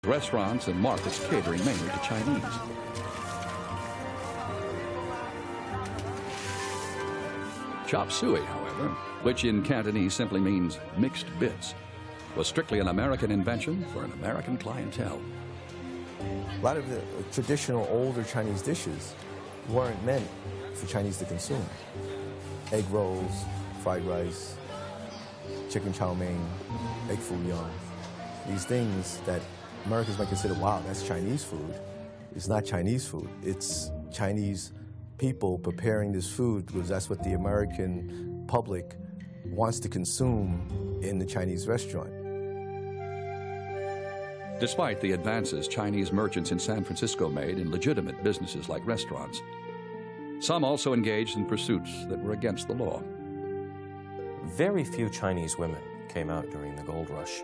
Restaurants and markets catering mainly to Chinese. Chop suey, however, which in Cantonese simply means mixed bits, was strictly an American invention for an American clientele. A lot of the traditional older Chinese dishes weren't meant for Chinese to consume. Egg rolls, fried rice, chicken chow mein, egg foo young. These things that Americans might consider, wow, that's Chinese food. It's not Chinese food. It's Chinese people preparing this food because that's what the American public wants to consume in the Chinese restaurant. Despite the advances Chinese merchants in San Francisco made in legitimate businesses like restaurants, some also engaged in pursuits that were against the law. Very few Chinese women came out during the gold rush.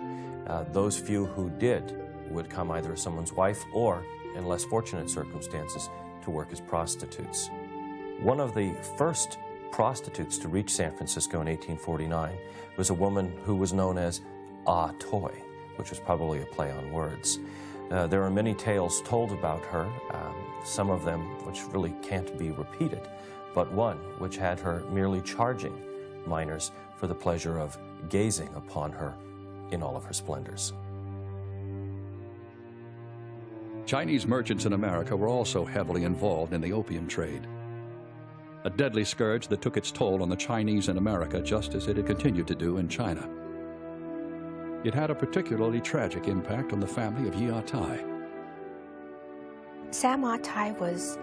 Those few who did would come either as someone's wife or, in less fortunate circumstances, to work as prostitutes. One of the first prostitutes to reach San Francisco in 1849 was a woman who was known as Ah Toy, which was probably a play on words. There are many tales told about her, some of them which really can't be repeated, but one which had her merely charging minors for the pleasure of gazing upon her in all of her splendors. Chinese merchants in America were also heavily involved in the opium trade, a deadly scourge that took its toll on the Chinese in America just as it had continued to do in China. It had a particularly tragic impact on the family of Yi Ah Tai. Sam Ah Tai was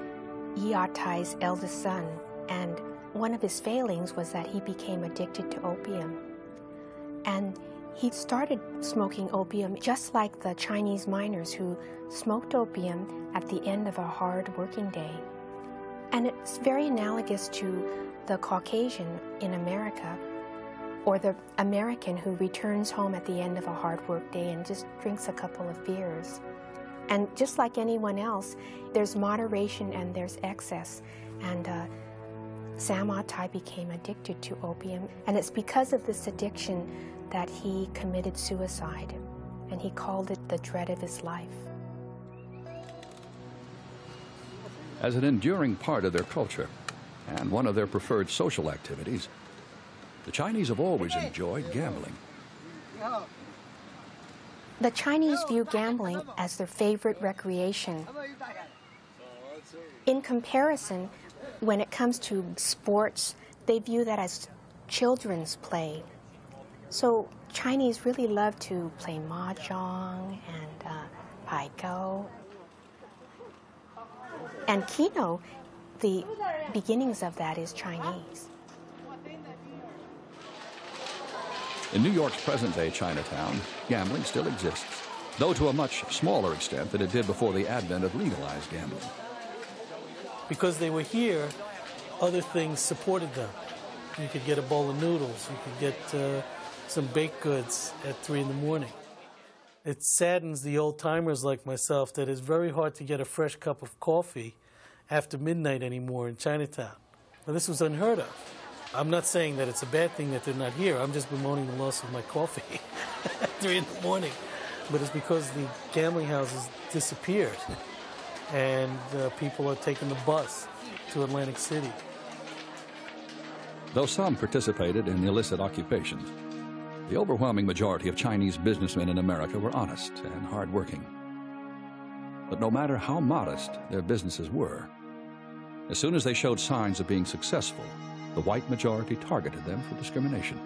Yi Ah Tai's eldest son, and one of his failings was that he became addicted to opium. And he started smoking opium just like the Chinese miners who smoked opium at the end of a hard working day. And it's very analogous to the Caucasian in America, or the American who returns home at the end of a hard work day and just drinks a couple of beers. And just like anyone else, there's moderation and there's excess. And Sam Ah Tai became addicted to opium, and it's because of this addiction that he committed suicide, and he called it the dread of his life. As an enduring part of their culture and one of their preferred social activities, the Chinese have always enjoyed gambling. The Chinese view gambling as their favorite recreation. In comparison, when it comes to sports, they view that as children's play. So Chinese really love to play mahjong and pai go. And keno, the beginnings of that is Chinese. In New York's present-day Chinatown, gambling still exists, though to a much smaller extent than it did before the advent of legalized gambling. Because they were here, other things supported them. You could get a bowl of noodles, you could get some baked goods at 3 in the morning. It saddens the old-timers like myself that it's very hard to get a fresh cup of coffee after midnight anymore in Chinatown. Now, this was unheard of. I'm not saying that it's a bad thing that they're not here. I'm just bemoaning the loss of my coffee at 3 in the morning. But it's because the gambling houses disappeared and people are taking the bus to Atlantic City. Though some participated in illicit occupations, the overwhelming majority of Chinese businessmen in America were honest and hardworking. But no matter how modest their businesses were, as soon as they showed signs of being successful, the white majority targeted them for discrimination.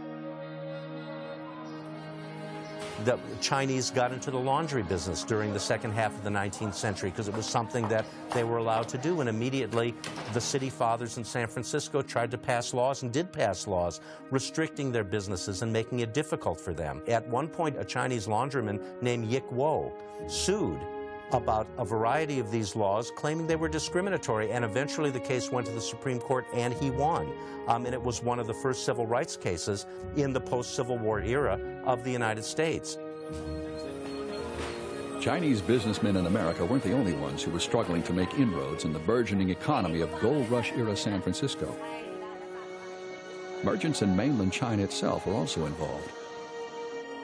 The Chinese got into the laundry business during the second half of the 19th century because it was something that they were allowed to do, and immediately the city fathers in San Francisco tried to pass laws and did pass laws restricting their businesses and making it difficult for them. At one point, a Chinese laundryman named Yik Wo sued about a variety of these laws, claiming they were discriminatory, and eventually the case went to the Supreme Court and he won. And it was one of the first civil rights cases in the post-Civil War era of the United States. Chinese businessmen in America weren't the only ones who were struggling to make inroads in the burgeoning economy of gold rush era San Francisco. Merchants in mainland China itself were also involved.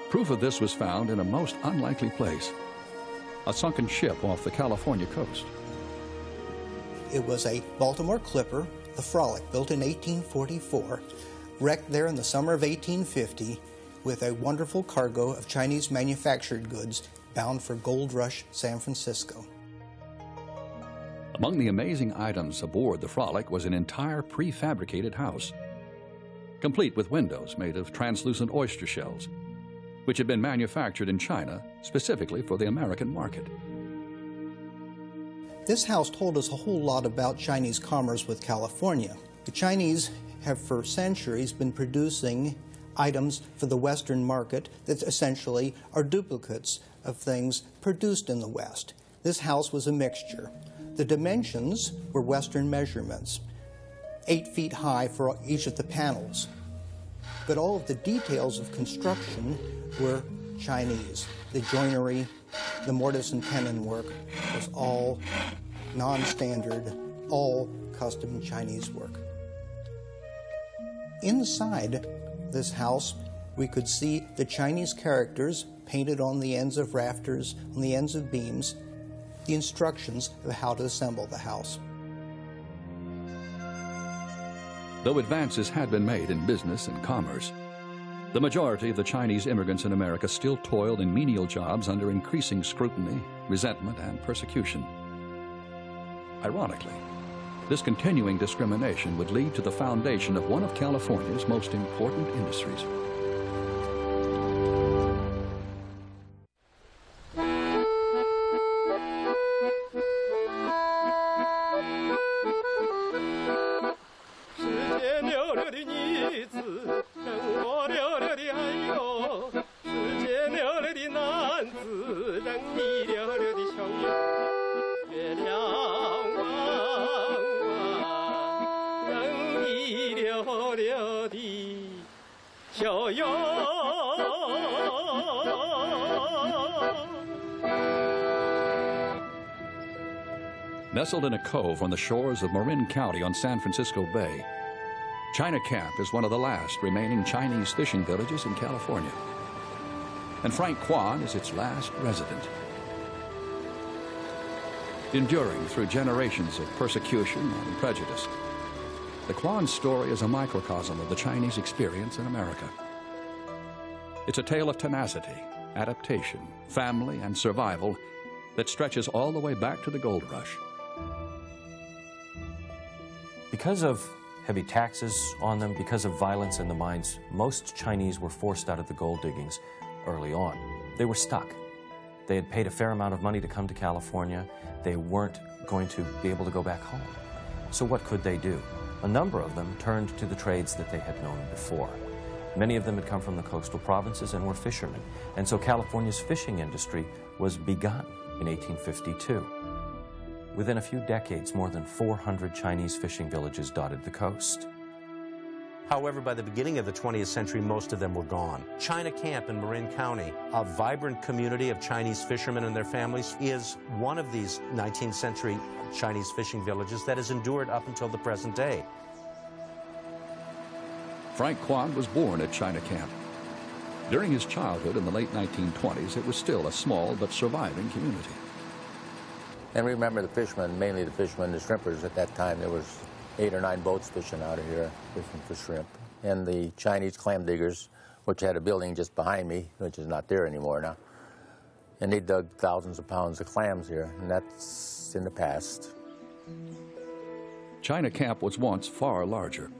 Proof of this was found in a most unlikely place. a sunken ship off the California coast. It was a Baltimore clipper, the Frolic, built in 1844, wrecked there in the summer of 1850 with a wonderful cargo of Chinese manufactured goods bound for Gold Rush, San Francisco. Among the amazing items aboard the Frolic was an entire prefabricated house, complete with windows made of translucent oyster shells, which had been manufactured in China specifically for the American market. This house told us a whole lot about Chinese commerce with California. The Chinese have for centuries been producing items for the Western market that essentially are duplicates of things produced in the West. This house was a mixture. The dimensions were Western measurements, 8 feet high for each of the panels. But all of the details of construction were Chinese. The joinery, the mortise and tenon work was all non-standard, all custom Chinese work. Inside this house, we could see the Chinese characters painted on the ends of rafters, on the ends of beams, the instructions of how to assemble the house. Though advances had been made in business and commerce, the majority of the Chinese immigrants in America still toiled in menial jobs under increasing scrutiny, resentment, and persecution. Ironically, this continuing discrimination would lead to the foundation of one of California's most important industries. Nestled in a cove on the shores of Marin County on San Francisco Bay, China Camp is one of the last remaining Chinese fishing villages in California. And Frank Kwan is its last resident. Enduring through generations of persecution and prejudice, the Kwan story is a microcosm of the Chinese experience in America. It's a tale of tenacity, adaptation, family, and survival that stretches all the way back to the gold rush. Because of heavy taxes on them, because of violence in the mines, most Chinese were forced out of the gold diggings early on. They were stuck. They had paid a fair amount of money to come to California. They weren't going to be able to go back home. So what could they do? A number of them turned to the trades that they had known before. Many of them had come from the coastal provinces and were fishermen. And so California's fishing industry was begun in 1852. Within a few decades, more than 400 Chinese fishing villages dotted the coast. However, by the beginning of the 20th century, most of them were gone. China Camp in Marin County, a vibrant community of Chinese fishermen and their families, is one of these 19th century Chinese fishing villages that has endured up until the present day. Frank Kwan was born at China Camp. During his childhood in the late 1920s, it was still a small but surviving community. And remember the fishermen, mainly the fishermen, the shrimpers at that time. There was 8 or 9 boats fishing out of here, fishing for shrimp. And the Chinese clam diggers, which had a building just behind me, which is not there anymore now. And they dug thousands of pounds of clams here, and that's in the past. China Camp was once far larger.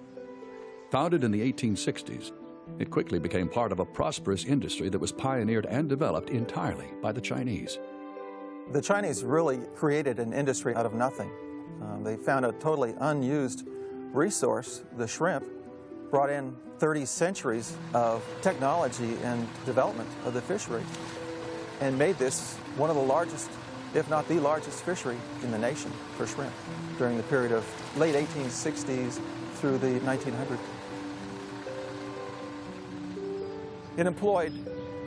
Founded in the 1860s, it quickly became part of a prosperous industry that was pioneered and developed entirely by the Chinese. The Chinese really created an industry out of nothing. They found a totally unused resource, the shrimp, brought in 30 centuries of technology and development of the fishery, and made this one of the largest, if not the largest fishery in the nation for shrimp during the period of late 1860s through the 1900s. It employed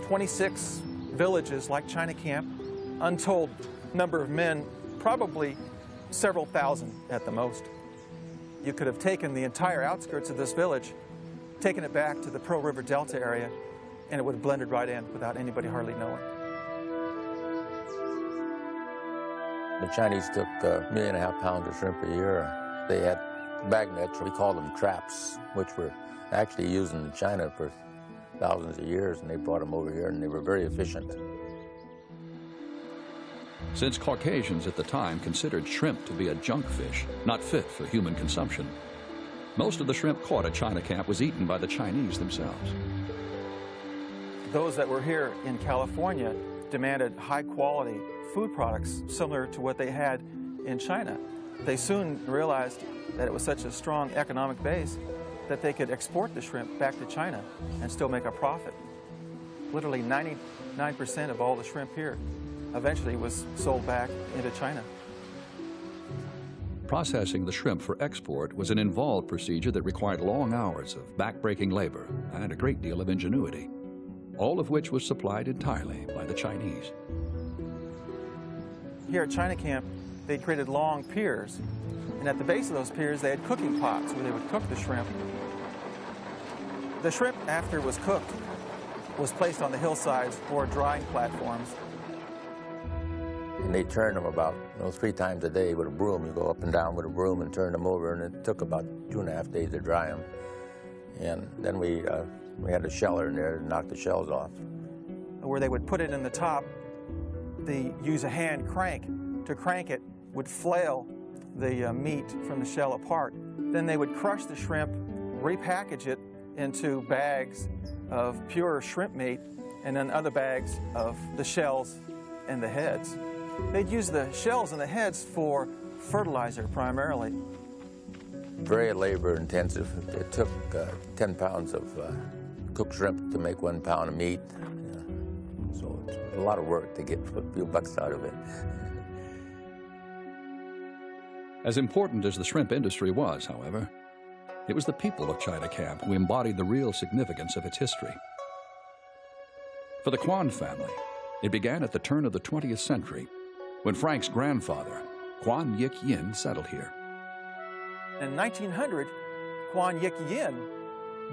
26 villages like China Camp, untold number of men, probably several thousand at the most. You could have taken the entire outskirts of this village, taken it back to the Pearl River Delta area, and it would have blended right in without anybody hardly knowing. The Chinese took 1.5 million pounds of shrimp a year. They had bag nets, we call them traps, which were actually used in China for thousands of years, and they brought them over here, and they were very efficient. Since Caucasians at the time considered shrimp to be a junk fish, not fit for human consumption, most of the shrimp caught at China Camp was eaten by the Chinese themselves. Those that were here in California demanded high-quality food products similar to what they had in China. They soon realized that it was such a strong economic base that they could export the shrimp back to China and still make a profit. Literally 99% of all the shrimp here eventually was sold back into China. Processing the shrimp for export was an involved procedure that required long hours of back-breaking labor and a great deal of ingenuity, all of which was supplied entirely by the Chinese. Here at China Camp, they created long piers, and at the base of those piers, they had cooking pots where they would cook the shrimp. The shrimp, after it was cooked, was placed on the hillsides or drying platforms. And they turned them about 3 times a day with a broom. You go up and down with a broom and turn them over, and it took about 2.5 days to dry them. And then we had a sheller in there to knock the shells off. Where they would put it in the top, they use a hand crank. To crank it would flail the meat from the shell apart. Then they would crush the shrimp, repackage it into bags of pure shrimp meat, and then other bags of the shells and the heads. They'd use the shells and the heads for fertilizer primarily. Very labor intensive. It took 10 pounds of cooked shrimp to make 1 pound of meat. So it was a lot of work to get a few bucks out of it. As important as the shrimp industry was, however, it was the people of China Camp who embodied the real significance of its history. For the Quan family, it began at the turn of the 20th century when Frank's grandfather, Quan Yik Yin, settled here. In 1900, Quan Yik Yin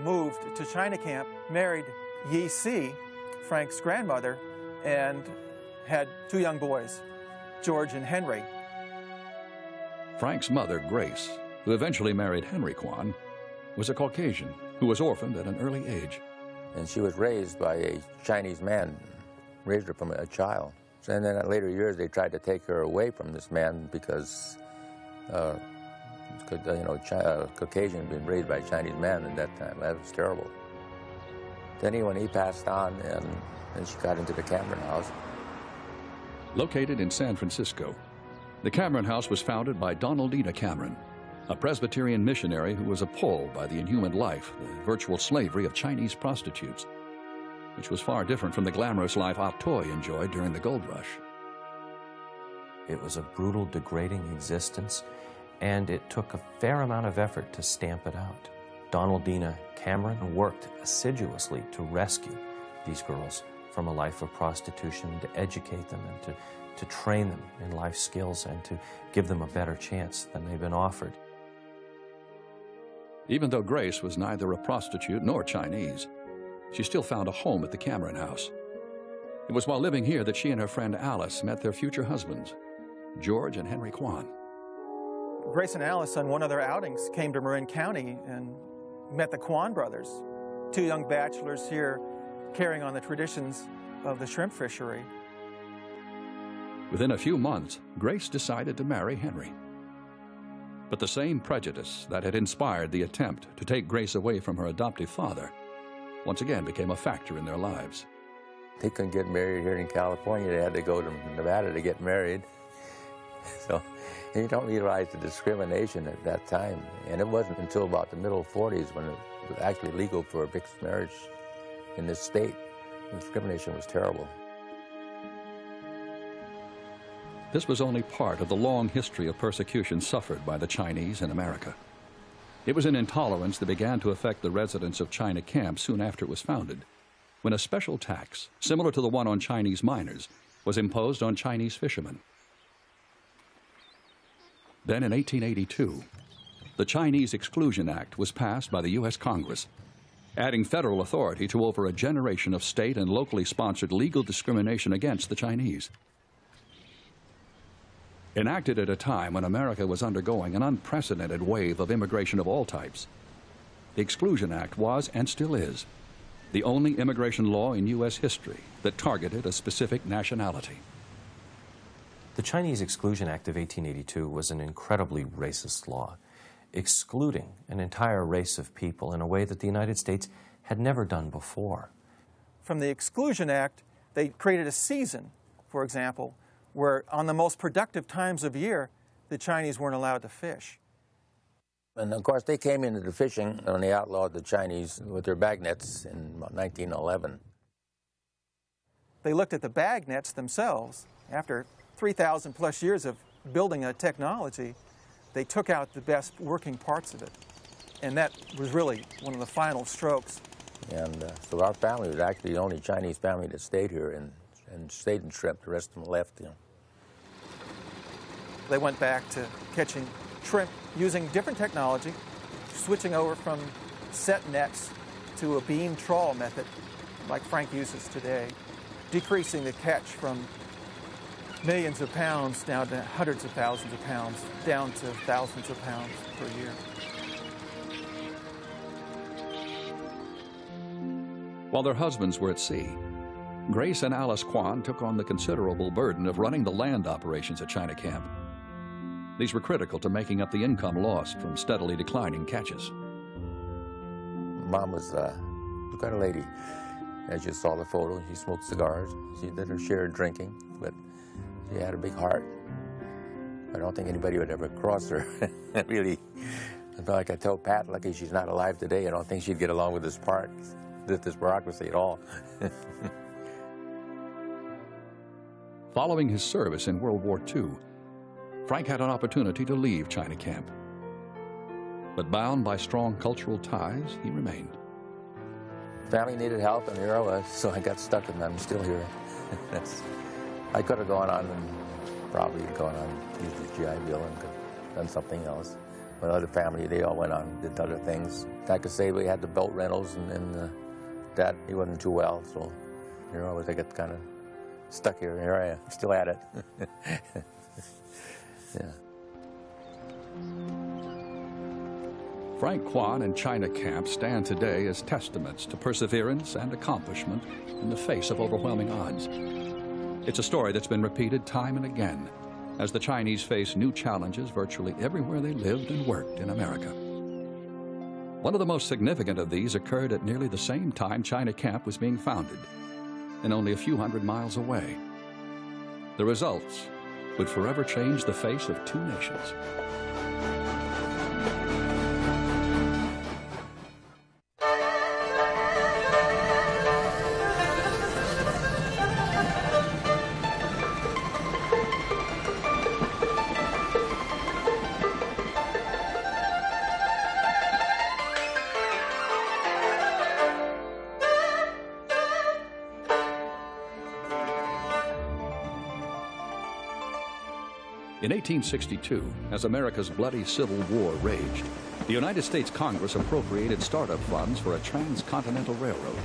moved to China Camp, married Yi Si, Frank's grandmother, and had 2 young boys, George and Henry. Frank's mother, Grace, who eventually married Henry Quan, was a Caucasian who was orphaned at an early age. And she was raised by a Chinese man, raised her from a child. And then in later years, they tried to take her away from this man because, Caucasian had been raised by a Chinese man at that time. That was terrible. Then when he passed on, and then she got into the Cameron House. Located in San Francisco, the Cameron House was founded by Donaldina Cameron, a Presbyterian missionary who was appalled by the inhuman life, the virtual slavery of Chinese prostitutes, which was far different from the glamorous life Ah Toy enjoyed during the gold rush. It was a brutal, degrading existence, and it took a fair amount of effort to stamp it out. Donaldina Cameron worked assiduously to rescue these girls from a life of prostitution, to educate them and to train them in life skills and to give them a better chance than they've been offered. Even though Grace was neither a prostitute nor Chinese, she still found a home at the Cameron House. It was while living here that she and her friend Alice met their future husbands, George and Henry Quan. Grace and Alice, on one of their outings, came to Marin County and met the Quan brothers, 2 young bachelors here carrying on the traditions of the shrimp fishery. Within a few months, Grace decided to marry Henry. But the same prejudice that had inspired the attempt to take Grace away from her adoptive father once again became a factor in their lives. They couldn't get married here in California. They had to go to Nevada to get married. So you don't realize the discrimination at that time. And it wasn't until about the middle 40s when it was actually legal for a mixed marriage in this state. The discrimination was terrible. This was only part of the long history of persecution suffered by the Chinese in America. It was an intolerance that began to affect the residents of China Camp soon after it was founded, when a special tax, similar to the one on Chinese miners, was imposed on Chinese fishermen. Then in 1882, the Chinese Exclusion Act was passed by the U.S. Congress, adding federal authority to over a generation of state and locally sponsored legal discrimination against the Chinese. Enacted at a time when America was undergoing an unprecedented wave of immigration of all types, the Exclusion Act was, and still is, the only immigration law in U.S. history that targeted a specific nationality. The Chinese Exclusion Act of 1882 was an incredibly racist law, excluding an entire race of people in a way that the United States had never done before. From the Exclusion Act, they created a season, for example, where on the most productive times of year, the Chinese weren't allowed to fish. And of course, they came into the fishing when they outlawed the Chinese with their bag nets in 1911. They looked at the bag nets themselves. After 3,000 plus years of building a technology, they took out the best working parts of it. And that was really one of the final strokes. And so our family was actually the only Chinese family that stayed here and stayed in shrimp. The rest of them left, you know. They went back to catching shrimp using different technology, switching over from set nets to a beam trawl method like Frank uses today, decreasing the catch from millions of pounds down to hundreds of thousands of pounds, down to thousands of pounds per year. While their husbands were at sea, Grace and Alice Kwan took on the considerable burden of running the land operations at China Camp. These were critical to making up the income lost from steadily declining catches. Mom was quite a lady. As you saw the photo, she smoked cigars. She did her share of drinking, but she had a big heart. I don't think anybody would ever cross her. Really, like I tell Pat, lucky she's not alive today. I don't think she'd get along with this bureaucracy at all. Following his service in World War II, Frank had an opportunity to leave China Camp. But bound by strong cultural ties, he remained. Family needed help, and here I was, so I got stuck, and I'm still here. I could have gone on and probably gone on, used the GI Bill and could have done something else. But other family, they all went on and did other things. I could say we had the boat rentals, and Dad, he wasn't too well, so here I was, I got kind of stuck here, and here I am, still at it. Yeah. Frank Kwan and China Camp stand today as testaments to perseverance and accomplishment in the face of overwhelming odds. It's a story that's been repeated time and again as the Chinese face new challenges virtually everywhere they lived and worked in America. One of the most significant of these occurred at nearly the same time China Camp was being founded, and only a few hundred miles away. The results would forever change the face of two nations. In 1862, as America's bloody Civil War raged, the United States Congress appropriated startup funds for a transcontinental railroad.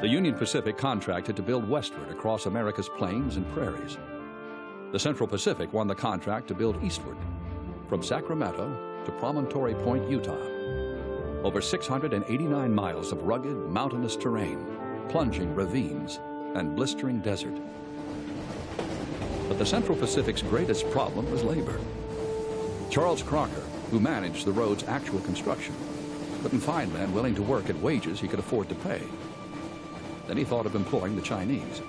The Union Pacific contracted to build westward across America's plains and prairies. The Central Pacific won the contract to build eastward, from Sacramento to Promontory Point, Utah. Over 689 miles of rugged, mountainous terrain, plunging ravines, and blistering desert. But the Central Pacific's greatest problem was labor. Charles Crocker, who managed the road's actual construction, couldn't find men willing to work at wages he could afford to pay. Then he thought of employing the Chinese.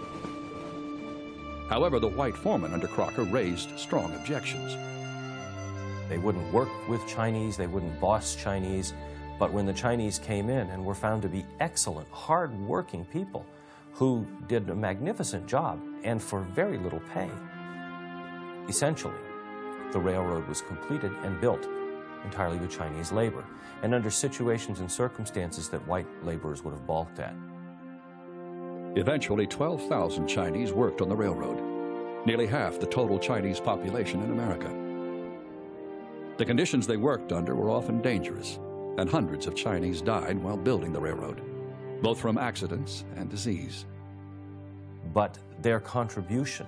However, the white foreman under Crocker raised strong objections. They wouldn't work with Chinese, they wouldn't boss Chinese, but when the Chinese came in and were found to be excellent, hard-working people who did a magnificent job and for very little pay, essentially, the railroad was completed and built entirely with Chinese labor, and under situations and circumstances that white laborers would have balked at. Eventually, 12,000 Chinese worked on the railroad, nearly half the total Chinese population in America. The conditions they worked under were often dangerous, and hundreds of Chinese died while building the railroad, both from accidents and disease. But their contribution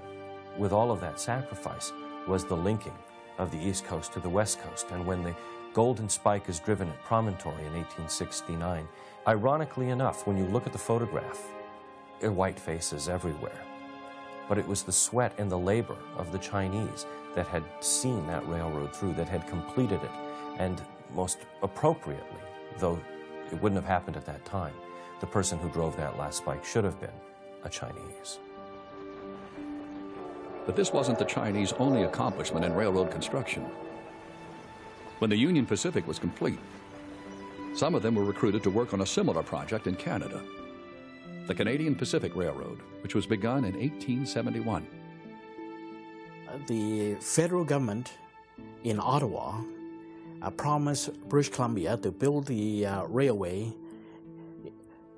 with all of that sacrifice was the linking of the East Coast to the West Coast. And when the Golden Spike is driven at Promontory in 1869, ironically enough, when you look at the photograph, there are white faces everywhere. But it was the sweat and the labor of the Chinese that had seen that railroad through, that had completed it. And most appropriately, though it wouldn't have happened at that time, the person who drove that last spike should have been a Chinese. But this wasn't the Chinese' only accomplishment in railroad construction. When the Union Pacific was complete, some of them were recruited to work on a similar project in Canada, the Canadian Pacific Railroad, which was begun in 1871. The federal government in Ottawa promised British Columbia to build the railway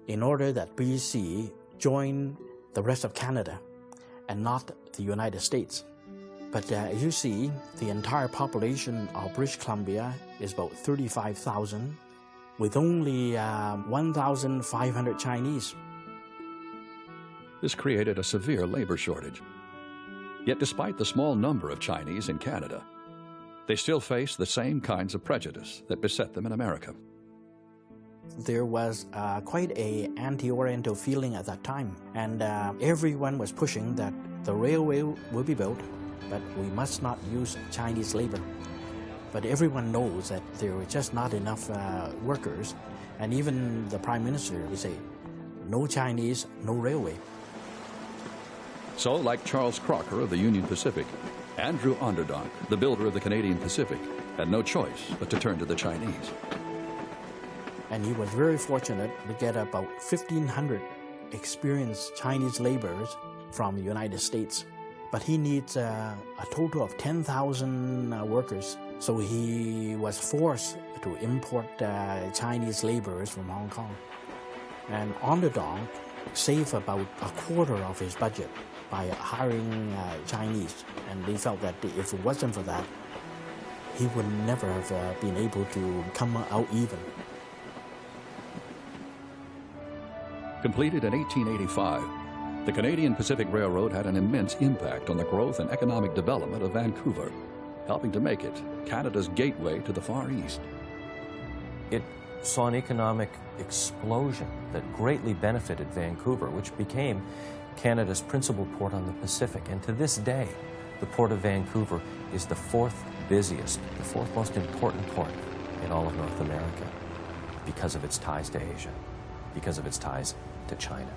in order that BC join the rest of Canada and not the United States. But as you see, the entire population of British Columbia is about 35,000, with only 1,500 Chinese. This created a severe labor shortage. Yet despite the small number of Chinese in Canada, they still faced the same kinds of prejudice that beset them in America. There was quite an anti-Oriental feeling at that time, and everyone was pushing that the railway will be built, but we must not use Chinese labor. But everyone knows that there were just not enough workers, and even the Prime Minister would say, no Chinese, no railway. So, like Charles Crocker of the Union Pacific, Andrew Onderdonk, the builder of the Canadian Pacific, had no choice but to turn to the Chinese. And he was very fortunate to get about 1,500 experienced Chinese laborers from the United States. But he needs a total of 10,000 workers. So he was forced to import Chinese laborers from Hong Kong. And Onderdonk saved about a quarter of his budget by hiring Chinese. And they felt that if it wasn't for that, he would never have been able to come out even. Completed in 1885, the Canadian Pacific Railroad had an immense impact on the growth and economic development of Vancouver, helping to make it Canada's gateway to the Far East. It saw an economic explosion that greatly benefited Vancouver, which became Canada's principal port on the Pacific. And to this day, the Port of Vancouver is the fourth busiest, the fourth most important port in all of North America because of its ties to Asia, because of its ties to China.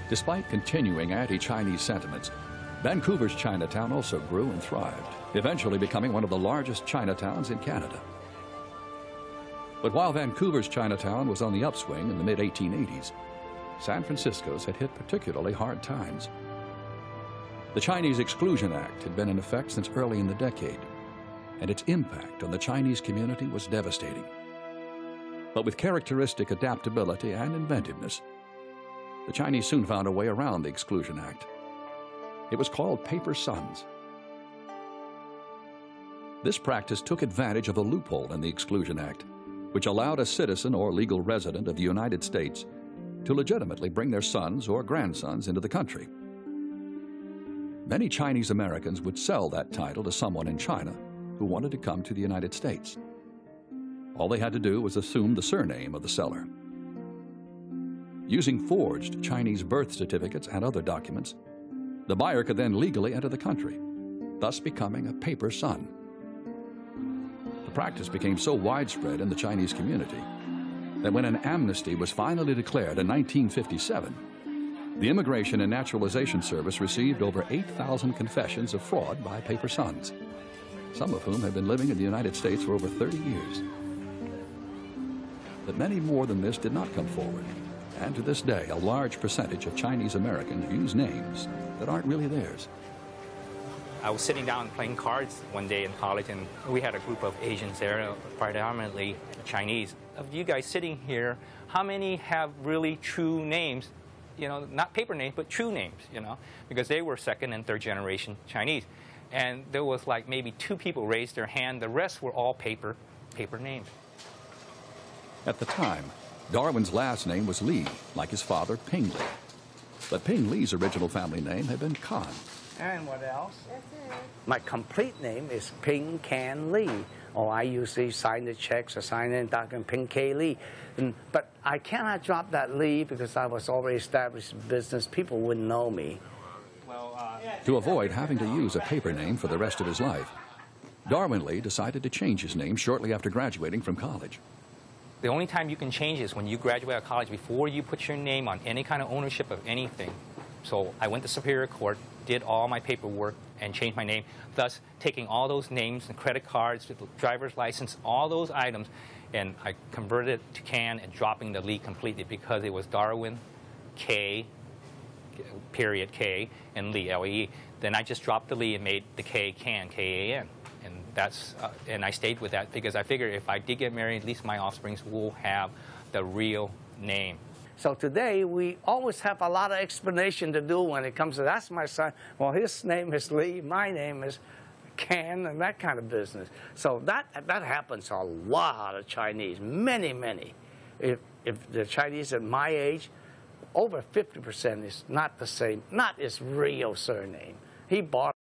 Despite continuing anti-Chinese sentiments, Vancouver's Chinatown also grew and thrived, eventually becoming one of the largest Chinatowns in Canada. But while Vancouver's Chinatown was on the upswing in the mid-1880s, San Francisco's had hit particularly hard times. The Chinese Exclusion Act had been in effect since early in the decade, and its impact on the Chinese community was devastating. But with characteristic adaptability and inventiveness, the Chinese soon found a way around the Exclusion Act. It was called paper sons. This practice took advantage of a loophole in the Exclusion Act, which allowed a citizen or legal resident of the United States to legitimately bring their sons or grandsons into the country. Many Chinese Americans would sell that title to someone in China who wanted to come to the United States. All they had to do was assume the surname of the seller. Using forged Chinese birth certificates and other documents, the buyer could then legally enter the country, thus becoming a paper son. The practice became so widespread in the Chinese community that when an amnesty was finally declared in 1957, the Immigration and Naturalization Service received over 8,000 confessions of fraud by paper sons, some of whom had been living in the United States for over 30 years. But many more than this did not come forward, and to this day, a large percentage of Chinese Americans use names that aren't really theirs. I was sitting down playing cards one day in college, and we had a group of Asians there, predominantly Chinese. Of you guys sitting here, how many have really true names? You know, not paper names, but true names, you know, because they were second and third generation Chinese. And there was like maybe 2 people raised their hand. The rest were all paper names. At the time, Darwin's last name was Li, like his father, Ping Li. But Ping Li's original family name had been Khan. And what else? That's it. My complete name is Ping Can Li. Or I usually sign the checks or sign in document Ping K Li. But I cannot drop that Li because I was already established in business. People wouldn't know me. To avoid having to use a paper name for the rest of his life, Darwin Li decided to change his name shortly after graduating from college. The only time you can change is when you graduate out of college before you put your name on any kind of ownership of anything. So I went to Superior Court, did all my paperwork, and changed my name, thus taking all those names and credit cards, driver's license, all those items, and I converted it to Can and dropping the Li completely because it was Darwin, K, period K, and Li, L-E-E. Then I just dropped the Li and made the K, Can, K-A-N. And I stayed with that because I figured if I did get married, at least my offsprings will have the real name. So today, we always have a lot of explanation to do when it comes to, that's my son. Well, his name is Li, my name is Can, and that kind of business. So that happens to a lot of Chinese, many, many. If the Chinese at my age, over 50% is not the same, not his real surname. He bought